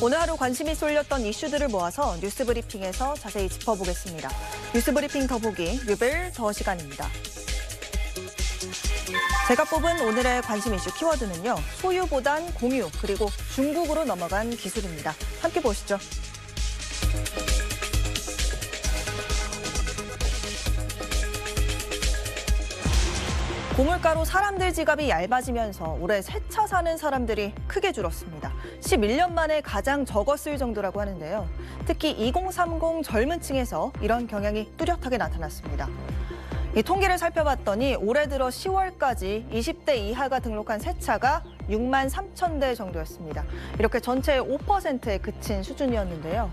오늘 하루 관심이 쏠렸던 이슈들을 모아서 뉴스브리핑에서 자세히 짚어보겠습니다. 뉴스브리핑 더보기 뉴빌 더 시간입니다. 제가 뽑은 오늘의 관심 이슈 키워드는요. 소유보단 공유, 그리고 중국으로 넘어간 기술입니다. 함께 보시죠. 고물가로 사람들 지갑이 얇아지면서 올해 새 차 사는 사람들이 크게 줄었습니다. 11년 만에 가장 적었을 정도라고 하는데요. 특히 2030 젊은 층에서 이런 경향이 뚜렷하게 나타났습니다. 이 통계를 살펴봤더니 올해 들어 10월까지 20대 이하가 등록한 새 차가 6만 3천 대 정도였습니다. 이렇게 전체의 5%에 그친 수준이었는데요.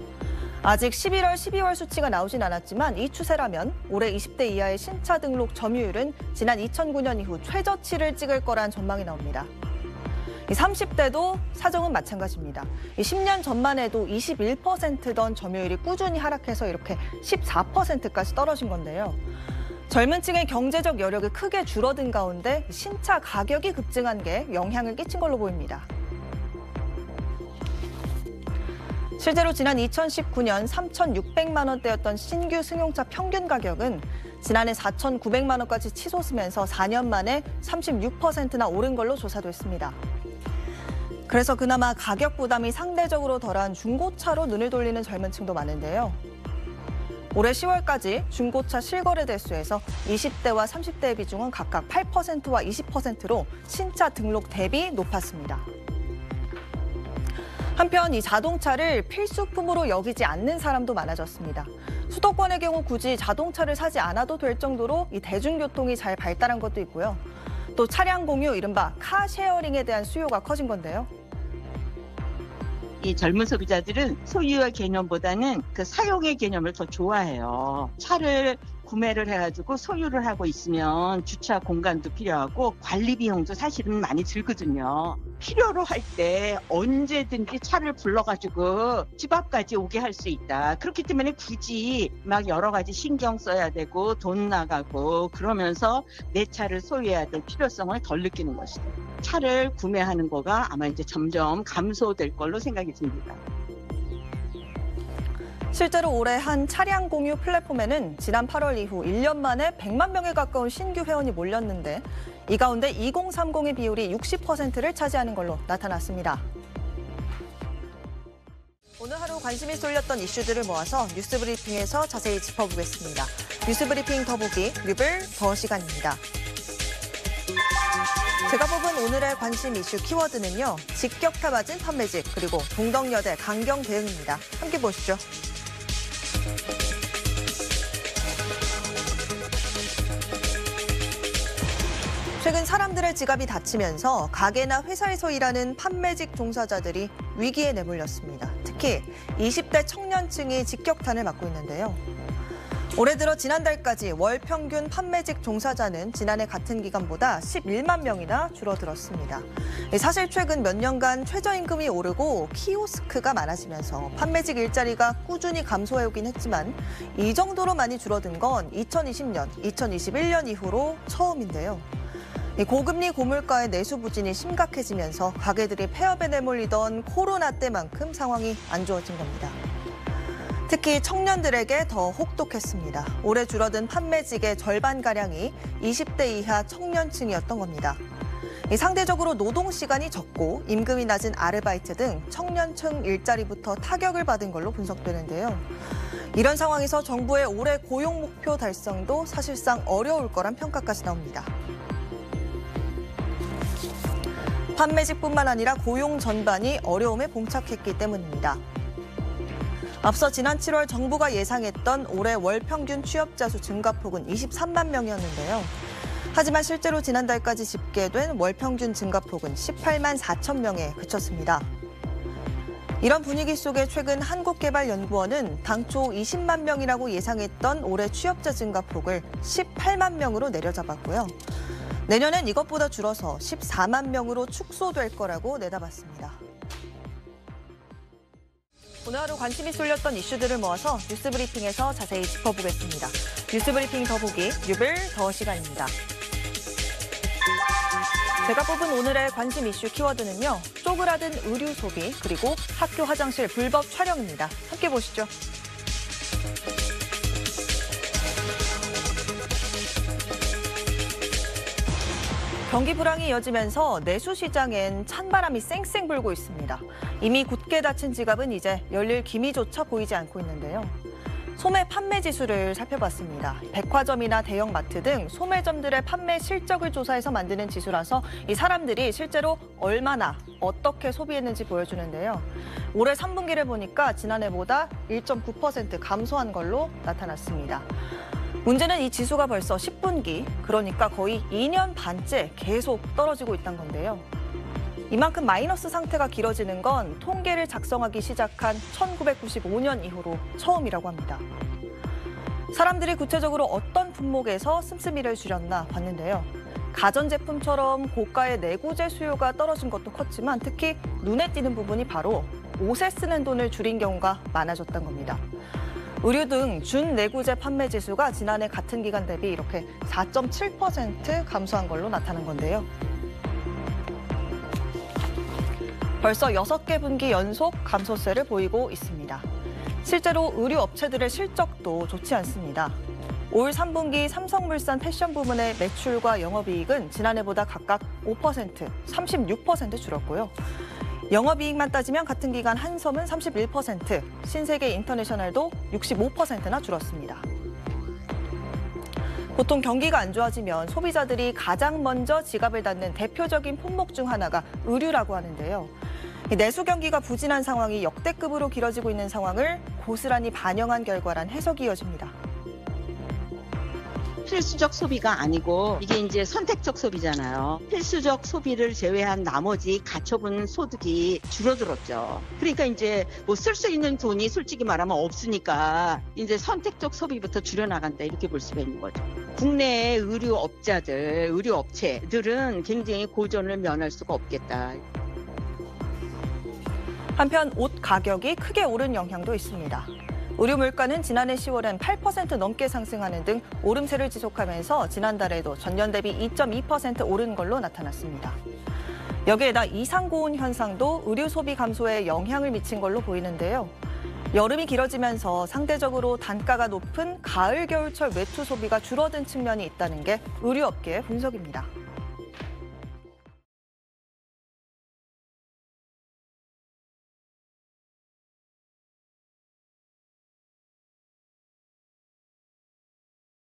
아직 11월, 12월 수치가 나오진 않았지만 이 추세라면 올해 20대 이하의 신차 등록 점유율은 지난 2009년 이후 최저치를 찍을 거란 전망이 나옵니다. 30대도 사정은 마찬가지입니다. 10년 전만 해도 21%던 점유율이 꾸준히 하락해서 이렇게 14%까지 떨어진 건데요. 젊은 층의 경제적 여력이 크게 줄어든 가운데 신차 가격이 급증한 게 영향을 끼친 걸로 보입니다. 실제로 지난 2019년 3,600만 원대였던 신규 승용차 평균 가격은 지난해 4,900만 원까지 치솟으면서 4년 만에 36%나 오른 걸로 조사됐습니다. 그래서 그나마 가격 부담이 상대적으로 덜한 중고차로 눈을 돌리는 젊은 층도 많은데요. 올해 10월까지 중고차 실거래 대수에서 20대와 30대의 비중은 각각 8%와 20%로 신차 등록 대비 높았습니다. 한편 이 자동차를 필수품으로 여기지 않는 사람도 많아졌습니다. 수도권의 경우 굳이 자동차를 사지 않아도 될 정도로 이 대중교통이 잘 발달한 것도 있고요. 또 차량 공유, 이른바 카쉐어링에 대한 수요가 커진 건데요. 이 젊은 소비자들은 소유의 개념보다는 그 사용의 개념을 더 좋아해요. 차를 구매를 해가지고 소유를 하고 있으면 주차 공간도 필요하고 관리 비용도 사실은 많이 들거든요. 필요로 할 때 언제든지 차를 불러가지고 집 앞까지 오게 할 수 있다. 그렇기 때문에 굳이 막 여러 가지 신경 써야 되고 돈 나가고 그러면서 내 차를 소유해야 될 필요성을 덜 느끼는 것이죠. 차를 구매하는 거가 아마 이제 점점 감소될 걸로 생각이 듭니다. 실제로 올해 한 차량 공유 플랫폼에는 지난 8월 이후 1년 만에 100만 명에 가까운 신규 회원이 몰렸는데 이 가운데 2030의 비율이 60%를 차지하는 걸로 나타났습니다. 오늘 하루 관심이 쏠렸던 이슈들을 모아서 뉴스브리핑에서 자세히 짚어보겠습니다. 뉴스브리핑 더보기 뉴빌 더 시간입니다. 제가 뽑은 오늘의 관심 이슈 키워드는요. 직격타 맞은 판매직 그리고 동덕여대 강경 대응입니다. 함께 보시죠. 최근 사람들의 지갑이 닫히면서 가게나 회사에서 일하는 판매직 종사자들이 위기에 내몰렸습니다. 특히 20대 청년층이 직격탄을 맞고 있는데요. 올해 들어 지난달까지 월 평균 판매직 종사자는 지난해 같은 기간보다 11만 명이나 줄어들었습니다. 사실 최근 몇 년간 최저임금이 오르고 키오스크가 많아지면서 판매직 일자리가 꾸준히 감소해오긴 했지만 이 정도로 많이 줄어든 건 2020년, 2021년 이후로 처음인데요. 고금리 고물가의 내수 부진이 심각해지면서 가게들이 폐업에 내몰리던 코로나 때만큼 상황이 안 좋아진 겁니다. 특히 청년들에게 더 혹독했습니다. 올해 줄어든 판매직의 절반가량이 20대 이하 청년층이었던 겁니다. 상대적으로 노동시간이 적고 임금이 낮은 아르바이트 등 청년층 일자리부터 타격을 받은 걸로 분석되는데요. 이런 상황에서 정부의 올해 고용 목표 달성도 사실상 어려울 거란 평가까지 나옵니다. 판매직뿐만 아니라 고용 전반이 어려움에 봉착했기 때문입니다. 앞서 지난 7월 정부가 예상했던 올해 월 평균 취업자 수 증가폭은 23만 명이었는데요. 하지만 실제로 지난달까지 집계된 월 평균 증가폭은 18만 4천 명에 그쳤습니다. 이런 분위기 속에 최근 한국개발연구원은 당초 20만 명이라고 예상했던 올해 취업자 증가폭을 18만 명으로 내려잡았고요. 내년엔 이것보다 줄어서 14만 명으로 축소될 거라고 내다봤습니다. 오늘 하루 관심이 쏠렸던 이슈들을 모아서 뉴스브리핑에서 자세히 짚어보겠습니다. 뉴스브리핑 더보기 뉴빌 더 시간입니다. 제가 뽑은 오늘의 관심 이슈 키워드는요. 쪼그라든 의류 소비, 그리고 학교 화장실 불법 촬영입니다. 함께 보시죠. 경기 불황이 이어지면서 내수시장엔 찬바람이 쌩쌩 불고 있습니다. 이미 굳게 닫힌 지갑은 이제 열릴 기미조차 보이지 않고 있는데요. 소매 판매 지수를 살펴봤습니다. 백화점이나 대형마트 등 소매점들의 판매 실적을 조사해서 만드는 지수라서 이 사람들이 실제로 얼마나 어떻게 소비했는지 보여주는데요. 올해 3분기를 보니까 지난해보다 1.9% 감소한 걸로 나타났습니다. 문제는 이 지수가 벌써 10분기, 그러니까 거의 2년 반째 계속 떨어지고 있다는 건데요. 이만큼 마이너스 상태가 길어지는 건 통계를 작성하기 시작한 1995년 이후로 처음이라고 합니다. 사람들이 구체적으로 어떤 품목에서 씀씀이를 줄였나 봤는데요. 가전제품처럼 고가의 내구재 수요가 떨어진 것도 컸지만 특히 눈에 띄는 부분이 바로 옷에 쓰는 돈을 줄인 경우가 많아졌다는 겁니다. 의류 등 준내구재 판매 지수가 지난해 같은 기간 대비 이렇게 4.7% 감소한 걸로 나타난 건데요. 벌써 6개 분기 연속 감소세를 보이고 있습니다. 실제로 의류 업체들의 실적도 좋지 않습니다. 올 3분기 삼성물산 패션 부문의 매출과 영업이익은 지난해보다 각각 5%, 36% 줄었고요. 영업이익만 따지면 같은 기간 한섬은 31%, 신세계 인터내셔널도 65%나 줄었습니다. 보통 경기가 안 좋아지면 소비자들이 가장 먼저 지갑을 닫는 대표적인 품목 중 하나가 의류라고 하는데요. 내수 경기가 부진한 상황이 역대급으로 길어지고 있는 상황을 고스란히 반영한 결과란 해석이 이어집니다. 필수적 소비가 아니고 이게 이제 선택적 소비잖아요. 필수적 소비를 제외한 나머지 가처분 소득이 줄어들었죠. 그러니까 이제 뭐 쓸 수 있는 돈이 솔직히 말하면 없으니까 이제 선택적 소비부터 줄여나간다 이렇게 볼 수가 있는 거죠. 국내의 의류 업자들, 의류 업체들은 굉장히 고전을 면할 수가 없겠다. 한편 옷 가격이 크게 오른 영향도 있습니다. 의류 물가는 지난해 10월엔 8% 넘게 상승하는 등 오름세를 지속하면서 지난달에도 전년 대비 2.2% 오른 걸로 나타났습니다. 여기에다 이상고온 현상도 의류 소비 감소에 영향을 미친 걸로 보이는데요. 여름이 길어지면서 상대적으로 단가가 높은 가을, 겨울철 외투 소비가 줄어든 측면이 있다는 게 의류업계의 분석입니다.